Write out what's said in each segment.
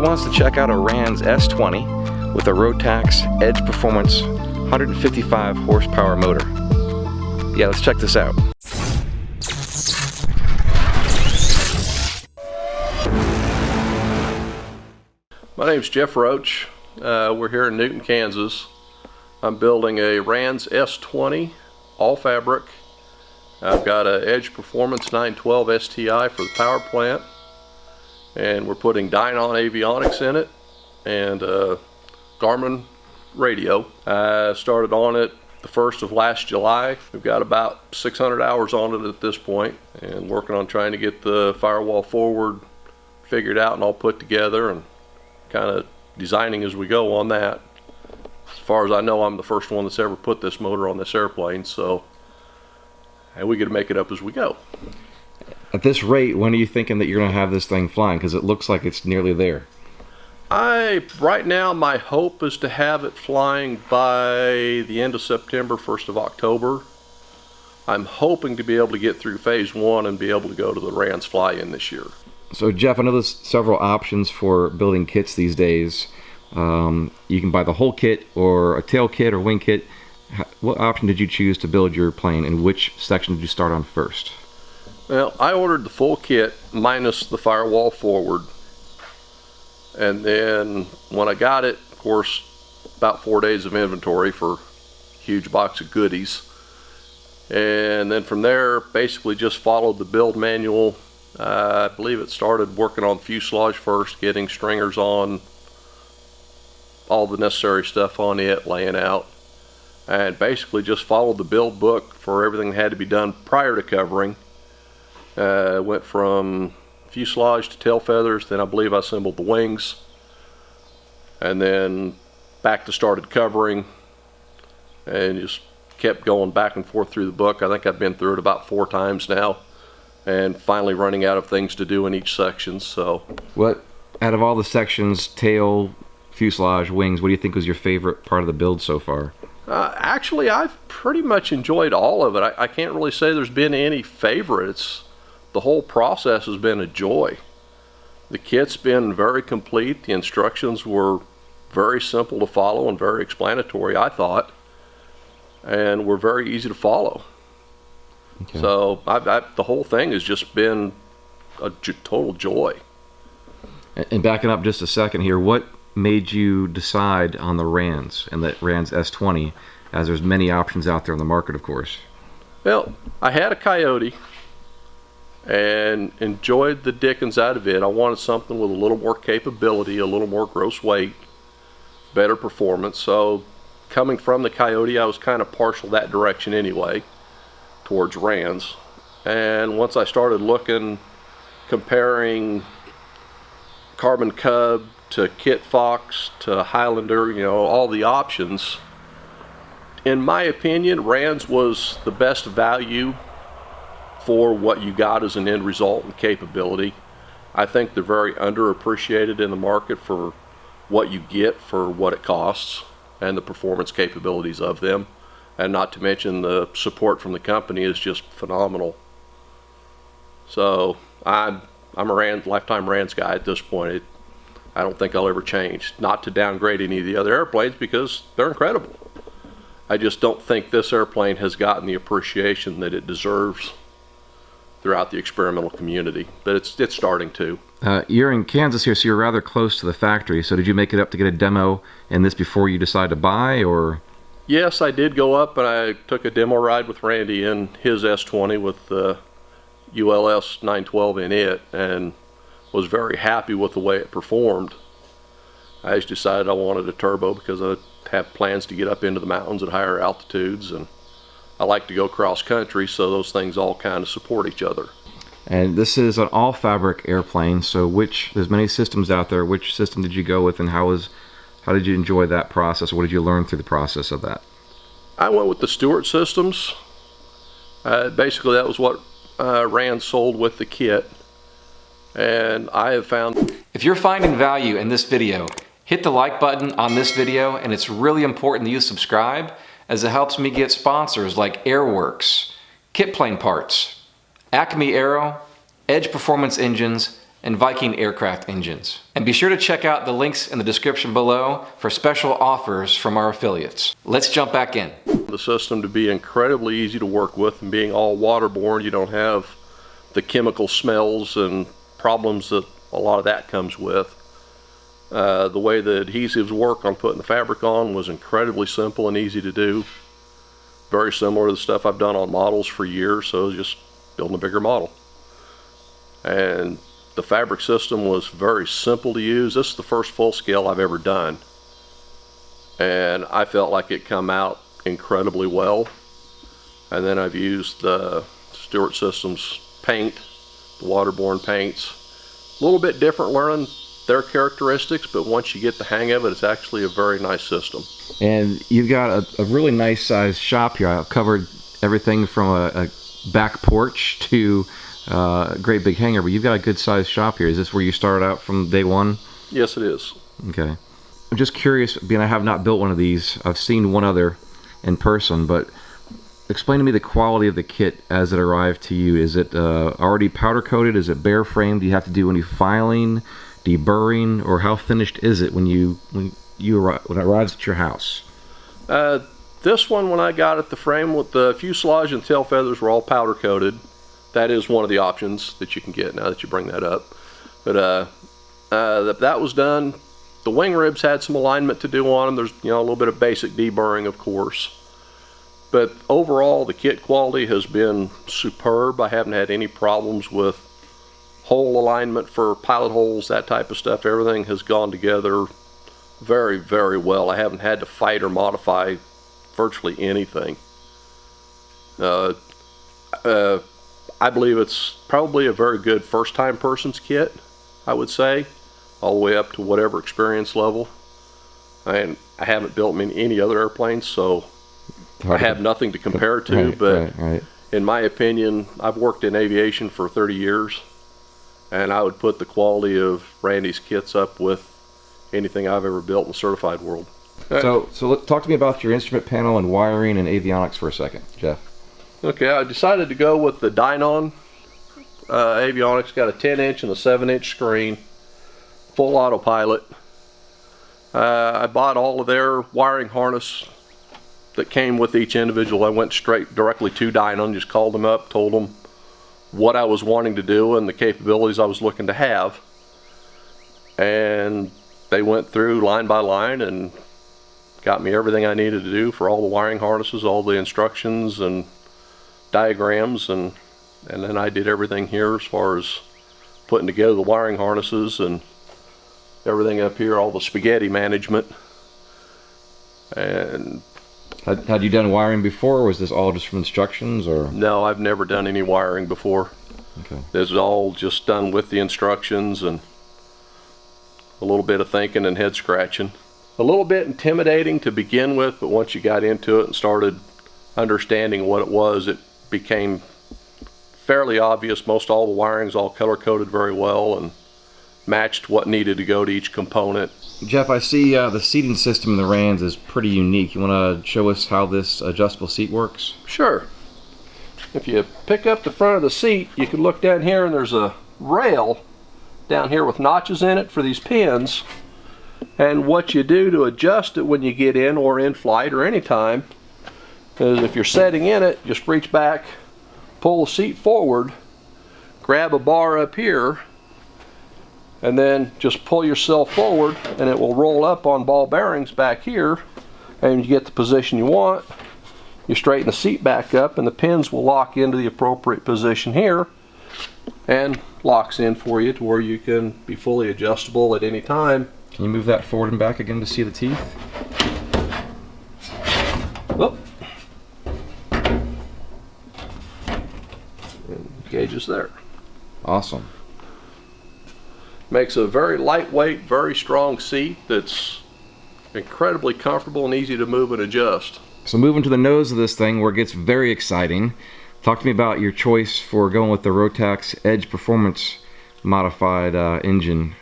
wants to check out a RANS S20 with a Rotax Edge Performance 155 horsepower motor. Yeah, let's check this out. My name's Jeff Roach. We're here in Newton, Kansas. I'm building a RANS S20 all fabric. I've got an Edge Performance 912 STI for the power plant, and we're putting Dynon avionics in it and Garmin radio. I started on it the 1st of last July. We've got about 600 hours on it at this point, and working on trying to get the firewall forward figured out and all put together, and kind of designing as we go on that. As far as I know, I'm the first one that's ever put this motor on this airplane, so and we get to make it up as we go. At this rate, when are you thinking that you're going to have this thing flying? Because it looks like it's nearly there. Right now, my hope is to have it flying by the end of September, 1st of October. I'm hoping to be able to get through phase 1 and be able to go to the RANS fly-in this year. So Jeff, I know there's several options for building kits these days. You can buy the whole kit or a tail kit or wing kit. What option did you choose to build your plane, and which section did you start on first? Well, I ordered the full kit minus the firewall forward, and then when I got it, of course, about 4 days of inventory for a huge box of goodies, and then from there basically just followed the build manual. I believe it started working on fuselage first, getting stringers on, all the necessary stuff on it, laying out, and basically just followed the build book for everything that had to be done prior to covering. Went from fuselage to tail feathers, then I believe I assembled the wings, and then back to started covering, and just kept going back and forth through the book. I think I've been through it about 4 times now, and finally running out of things to do in each section. So what, out of all the sections, tail, fuselage, wings, what do you think was your favorite part of the build so far? Actually, I've pretty much enjoyed all of it. I can't really say there's been any favorites. The whole process has been a joy. The kit's been very complete. The instructions were very simple to follow and very explanatory, I thought, and were very easy to follow. Okay. So the whole thing has just been a total joy. And backing up just a second here, what made you decide on the RANS and the RANS S20, as there's many options out there on the market, of course? Well, I had a Coyote and enjoyed the dickens out of it. I wanted something with a little more capability, a little more gross weight, better performance. So coming from the Coyote, I was kind of partial that direction anyway, towards RANS. And once I started looking, comparing Carbon Cub to Kit Fox to Highlander, you know, all the options, in my opinion, RANS was the best value for what you got as an end result and capability. I think they're very underappreciated in the market for what you get for what it costs and the performance capabilities of them, and not to mention the support from the company is just phenomenal. So I'm a lifetime RANS guy at this point. I don't think I'll ever change. Not to downgrade any of the other airplanes, because they're incredible. I just don't think this airplane has gotten the appreciation that it deserves throughout the experimental community, but it's starting to. You're in Kansas here, so you're rather close to the factory. So did you make it up to get a demo in this before you decide to buy, or? Yes, I did go up and I took a demo ride with Randy in his S20 with the ULS 912 in it, and was very happy with the way it performed. I just decided I wanted a turbo because I have plans to get up into the mountains at higher altitudes, and I like to go cross country, so those things all kind of support each other. And this is an all fabric airplane, so there's many systems out there. Which system did you go with, and how did you enjoy that process? What did you learn through the process of that? I went with the Stewart systems. Basically that was what RANS sold with the kit. And I have found, if you're finding value in this video, hit the like button on this video, and it's really important that you subscribe, as it helps me get sponsors like Airworx, Kitplane parts, ACME AERO, Edge Performance engines, and Viking aircraft engines. And be sure to check out the links in the description below for special offers from our affiliates. Let's jump back in. The system to be incredibly easy to work with, and being all waterborne, you don't have the chemical smells and problems that a lot of that comes with. The way the adhesives work on putting the fabric on was incredibly simple and easy to do. Very similar to the stuff I've done on models for years, so just building a bigger model. And the fabric system was very simple to use. This is the first full scale I've ever done, and I felt like it come out incredibly well. And then I've used the Stewart Systems paint, the waterborne paints. A little bit different learning their characteristics, but once you get the hang of it, it's actually a very nice system. And you've got a really nice sized shop here. I've covered everything from a back porch to a great big hangar, but you've got a good sized shop here. Is this where you started out from day one? Yes, it is. Okay. I'm just curious, being I have not built one of these. I've seen one other in person, but explain to me the quality of the kit as it arrived to you. Is it already powder coated? Is it bare frame? Do you have to do any filing, deburring, or how finished is it when it arrives at your house? This one, when I got it, the frame with the fuselage and tail feathers were all powder coated. That is one of the options that you can get now that you bring that up. But that was done. The wing ribs had some alignment to do on them. There's a little bit of basic deburring, of course. But overall, the kit quality has been superb. I haven't had any problems with hole alignment for pilot holes, that type of stuff. Everything has gone together very, very well. I haven't had to fight or modify virtually anything. I believe it's probably a very good first-time person's kit, I would say, all the way up to whatever experience level. And I haven't built any other airplanes, so I have nothing to compare to. But in my opinion, I've worked in aviation for 30 years, and I would put the quality of Randy's kits up with anything I've ever built in the certified world. So talk to me about your instrument panel and wiring and avionics for a second, Jeff. Okay, I decided to go with the Dynon avionics. Got a 10-inch and a 7-inch screen, full autopilot. I bought all of their wiring harness that came with each individual. I went directly to Dynon, just called them up, told them what I was wanting to do and the capabilities I was looking to have. And they went through line by line and got me everything I needed to do for all the wiring harnesses, all the instructions and diagrams, and then I did everything here as far as putting together the wiring harnesses and everything up here, all the spaghetti management. And had you done wiring before, or was this all just from instructions? Or no, I've never done any wiring before. Okay. This is all just done with the instructions and a little bit of thinking and head scratching. A little bit intimidating to begin with, but once you got into it and started understanding what it was, it became fairly obvious. Most all the wiring's all color coded very well and matched what needed to go to each component. Jeff, I see the seating system in the RANS is pretty unique. You want to show us how this adjustable seat works? Sure. If you pick up the front of the seat, you can look down here and there's a rail down here with notches in it for these pins. And what you do to adjust it when you get in or in flight or anytime is, if you're setting in it, just reach back, pull the seat forward, grab a bar up here, and then just pull yourself forward and it will roll up on ball bearings back here, and you get the position you want. You straighten the seat back up and the pins will lock into the appropriate position here and locks in for you to where you can be fully adjustable at any time. Can you move that forward and back again to see the teeth? Whoop. And gauges there. Awesome. Makes a very lightweight, very strong seat that's incredibly comfortable and easy to move and adjust. So moving to the nose of this thing where it gets very exciting. Talk to me about your choice for going with the Rotax Edge Performance modified engine,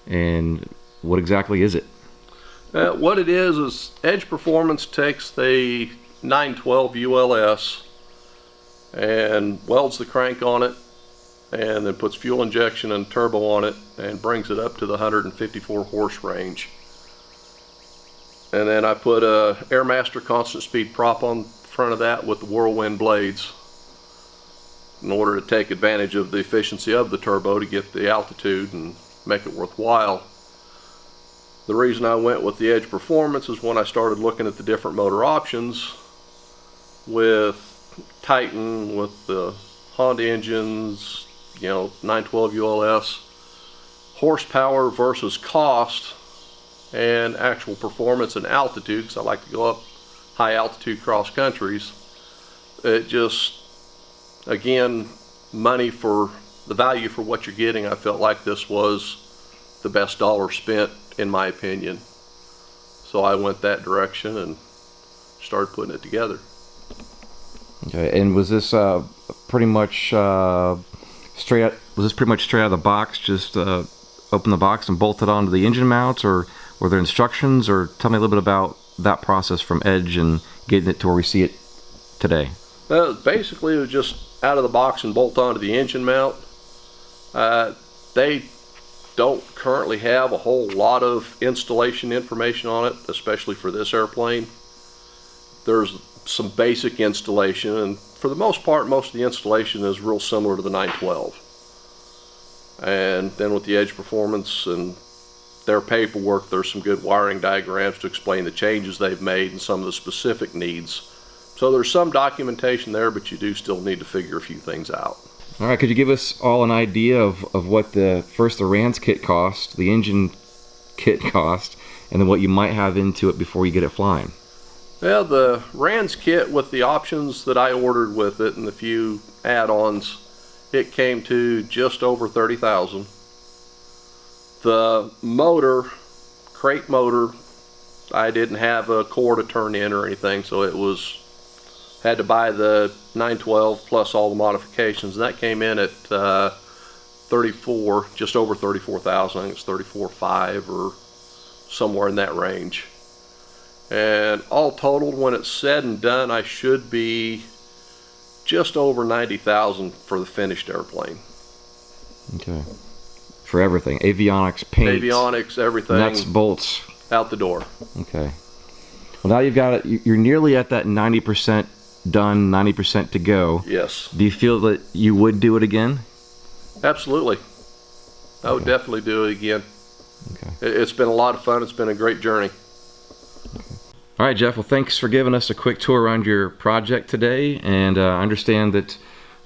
and what exactly is it? What it is Edge Performance takes the 912 ULS and welds the crank on it and then puts fuel injection and turbo on it and brings it up to the 154 horse range. And then I put a Airmaster constant speed prop on front of that with the Whirlwind blades in order to take advantage of the efficiency of the turbo to get the altitude and make it worthwhile. The reason I went with the Edge Performance is when I started looking at the different motor options with Titan, with the Honda engines, 912 ULS, horsepower versus cost and actual performance and altitude, because I like to go up high altitude cross countries. It just, again, money for the value for what you're getting. I felt like this was the best dollar spent in my opinion. So I went that direction and started putting it together. Okay, and was this pretty much straight out of the box, just open the box and bolt it onto the engine mounts, or were there instructions? Or tell me a little bit about that process from Edge and getting it to where we see it today. Basically, it was just out of the box and bolt onto the engine mount. They don't currently have a whole lot of installation information on it, especially for this airplane. There's some basic installation, and for the most part, most of the installation is real similar to the 912. And then with the Edge Performance and their paperwork, there's some good wiring diagrams to explain the changes they've made and some of the specific needs. So there's some documentation there, but you do still need to figure a few things out. All right, could you give us all an idea of what the RANS kit cost, the engine kit cost, and then what you might have into it before you get it flying? Well, the RANS kit with the options that I ordered with it and the few add-ons, it came to just over $30,000. The motor, crate motor, I didn't have a core to turn in or anything, so it was, had to buy the 912 plus all the modifications, and that came in at just over 34,000. I think it's 34.5 or somewhere in that range. And all totaled, when it's said and done, I should be just over 90,000 for the finished airplane. Okay. For everything, avionics, paint, avionics, everything, nuts, bolts, out the door. Okay. Well, now you've got it. You're nearly at that 90% done, 90% to go. Yes. Do you feel that you would do it again? Absolutely. I would definitely do it again. Okay. It's been a lot of fun. It's been a great journey. All right, Jeff. Well, thanks for giving us a quick tour around your project today. And I understand that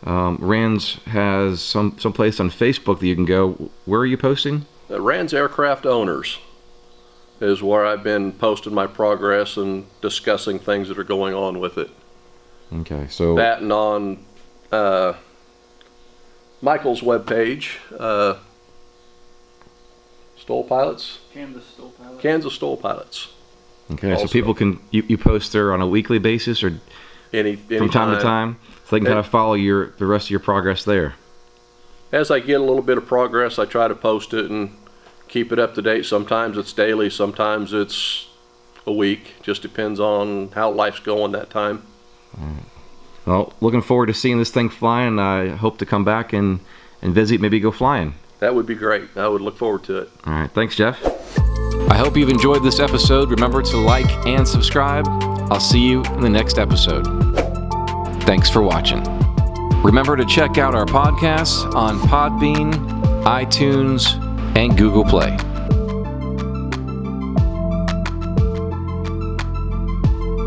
RANS has some place on Facebook that you can go. Where are you posting? RANS Aircraft Owners is where I've been posting my progress and discussing things that are going on with it. Okay, so that, and on Michael's webpage, STOL Pilots? Kansas STOL Pilots. Kansas STOL Pilots. Okay, also. So people can, you post there on a weekly basis or from time to time, so they can kind of follow the rest of your progress there. As I get a little bit of progress, I try to post it and keep it up to date. Sometimes it's daily, sometimes it's a week. Just depends on how life's going that time. All right. Well, looking forward to seeing this thing flying. I hope to come back and visit, maybe go flying. That would be great. I would look forward to it. All right, thanks, Jeff. I hope you've enjoyed this episode. Remember to like and subscribe. I'll see you in the next episode. Thanks for watching. Remember to check out our podcasts on Podbean, iTunes, and Google Play.